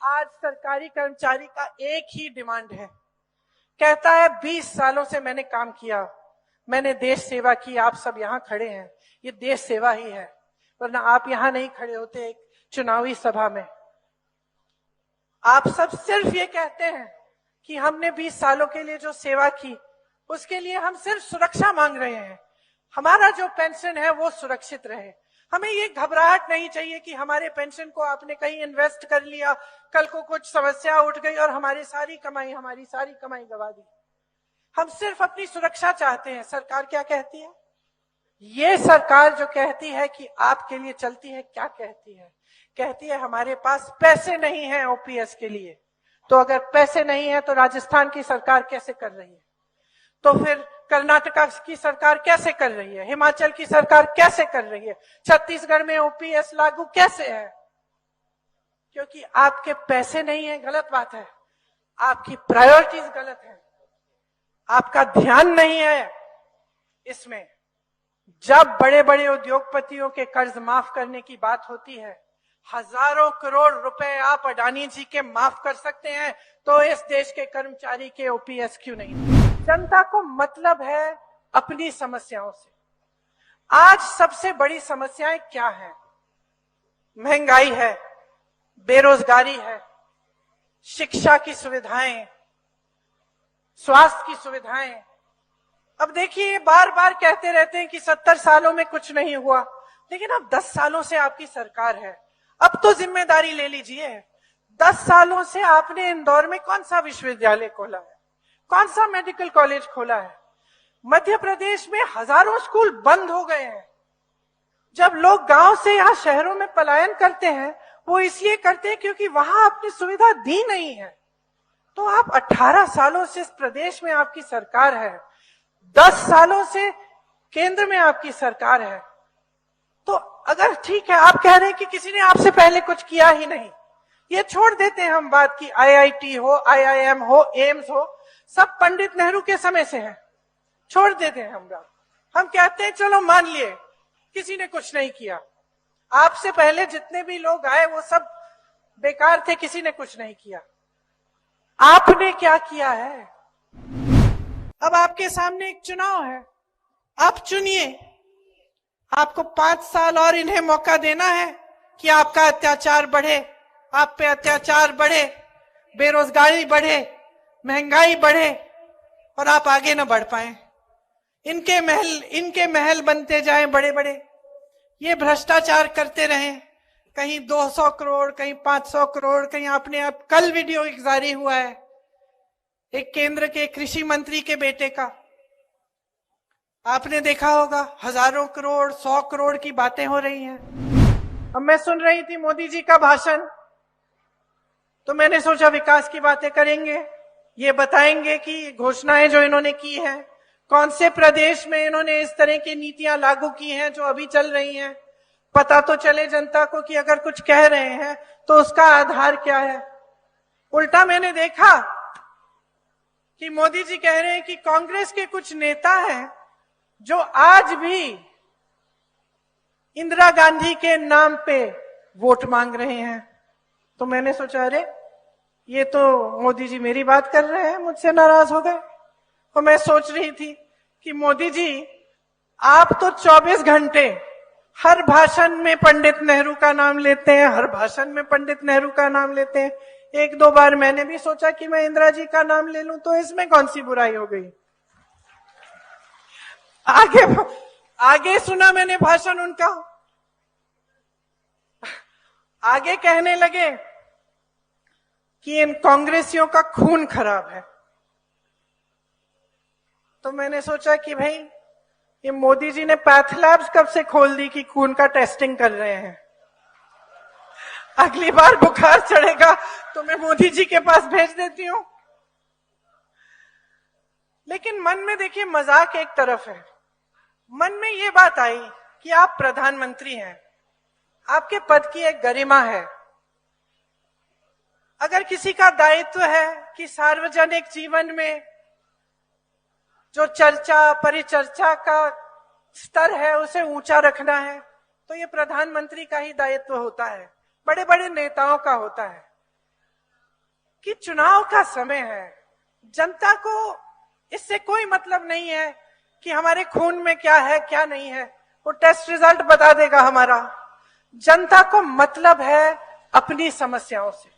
आज सरकारी कर्मचारी का एक ही डिमांड है, कहता है 20 सालों से मैंने काम किया, मैंने देश सेवा की, आप सब यहाँ खड़े हैं, ये देश सेवा ही है, वरना आप यहाँ नहीं खड़े होते एक चुनावी सभा में। आप सब सिर्फ ये कहते हैं कि हमने 20 सालों के लिए जो सेवा की उसके लिए हम सिर्फ सुरक्षा मांग रहे हैं, हमारा जो पेंशन है वो सुरक्षित रहे। हमें ये घबराहट नहीं चाहिए कि हमारे पेंशन को आपने कहीं इन्वेस्ट कर लिया, कल को कुछ समस्या उठ गई और हमारी सारी कमाई गवा दी। हम सिर्फ अपनी सुरक्षा चाहते हैं। सरकार क्या कहती है? ये सरकार जो कहती है कि आपके लिए चलती है, क्या कहती है? कहती है हमारे पास पैसे नहीं है ओपीएस के लिए। तो अगर पैसे नहीं है तो राजस्थान की सरकार कैसे कर रही है? तो फिर कर्नाटका की सरकार कैसे कर रही है? हिमाचल की सरकार कैसे कर रही है? छत्तीसगढ़ में ओपीएस लागू कैसे है? क्योंकि आपके पैसे नहीं है, गलत बात है। आपकी प्रायोरिटीज गलत है, आपका ध्यान नहीं है इसमें। जब बड़े बड़े उद्योगपतियों के कर्ज माफ करने की बात होती है, हजारों करोड़ रुपए आप अडानी जी के माफ कर सकते हैं, तो इस देश के कर्मचारी के ओपीएस क्यों नहीं? जनता को मतलब है अपनी समस्याओं से। आज सबसे बड़ी समस्याएं क्या है? महंगाई है, बेरोजगारी है, शिक्षा की सुविधाएं, स्वास्थ्य की सुविधाएं। अब देखिए, बार बार कहते रहते हैं कि 70 सालों में कुछ नहीं हुआ, लेकिन अब 10 सालों से आपकी सरकार है, अब तो जिम्मेदारी ले लीजिए। 10 सालों से आपने इंदौर में कौन सा विश्वविद्यालय खोला है, कौन सा मेडिकल कॉलेज खोला है? मध्य प्रदेश में हजारों स्कूल बंद हो गए हैं। जब लोग गांव से यहाँ शहरों में पलायन करते हैं, वो इसलिए करते हैं क्योंकि वहां अपनी सुविधा दी नहीं है। तो आप 18 सालों से इस प्रदेश में आपकी सरकार है, 10 सालों से केंद्र में आपकी सरकार है। तो अगर ठीक है, आप कह रहे हैं कि किसी ने आपसे पहले कुछ किया ही नहीं, ये छोड़ देते हैं हम बात की आईआईटी हो, आईआईएम हो, एम्स हो, सब पंडित नेहरू के समय से है, छोड़ देते हैं हम बात। हम कहते हैं चलो मान लिए किसी ने कुछ नहीं किया, आपसे पहले जितने भी लोग आए वो सब बेकार थे, किसी ने कुछ नहीं किया। आपने क्या किया है? अब आपके सामने एक चुनाव है, आप चुनिए। आपको 5 साल और इन्हें मौका देना है कि आपका अत्याचार बढ़े, आप पे अत्याचार बढ़े, बेरोजगारी बढ़े, महंगाई बढ़े और आप आगे न बढ़ पाए। इनके महल बनते जाएं बड़े बड़े, ये भ्रष्टाचार करते रहें, कहीं 200 करोड़, कहीं 500 करोड़, कहीं आपने अब कल वीडियो जारी हुआ है एक केंद्र के कृषि मंत्री के बेटे का, आपने देखा होगा, हजारों करोड़, 100 करोड़ की बातें हो रही हैं। अब मैं सुन रही थी मोदी जी का भाषण, तो मैंने सोचा विकास की बातें करेंगे, ये बताएंगे कि घोषणाएं जो इन्होंने की हैं, कौन से प्रदेश में इन्होंने इस तरह की नीतियां लागू की हैं जो अभी चल रही हैं, पता तो चले जनता को कि अगर कुछ कह रहे हैं तो उसका आधार क्या है। उल्टा मैंने देखा कि मोदी जी कह रहे हैं कि कांग्रेस के कुछ नेता हैं जो आज भी इंदिरा गांधी के नाम पे वोट मांग रहे हैं। तो मैंने सोचा अरे ये तो मोदी जी मेरी बात कर रहे हैं, मुझसे नाराज हो गए। और मैं सोच रही थी कि मोदी जी आप तो 24 घंटे हर भाषण में पंडित नेहरू का नाम लेते हैं, हर भाषण में पंडित नेहरू का नाम लेते हैं। 1-2 बार मैंने भी सोचा कि मैं इंदिरा जी का नाम ले लूं, तो इसमें कौन सी बुराई हो गई। आगे सुना मैंने भाषण उनका, आगे कहने लगे कि इन कांग्रेसियों का खून खराब है। तो मैंने सोचा कि भाई ये मोदी जी ने पैथ लैब्स कब से खोल दी कि खून का टेस्टिंग कर रहे हैं। अगली बार बुखार चढ़ेगा तो मैं मोदी जी के पास भेज देती हूं। लेकिन मन में देखिए मजाक एक तरफ है, मन में ये बात आई कि आप प्रधानमंत्री हैं, आपके पद की एक गरिमा है। अगर किसी का दायित्व है कि सार्वजनिक जीवन में जो चर्चा परिचर्चा का स्तर है उसे ऊंचा रखना है, तो ये प्रधानमंत्री का ही दायित्व होता है, बड़े बड़े नेताओं का होता है। कि चुनाव का समय है, जनता को इससे कोई मतलब नहीं है कि हमारे खून में क्या है क्या नहीं है, वो टेस्ट रिजल्ट बता देगा हमारा। जनता को मतलब है अपनी समस्याओं से।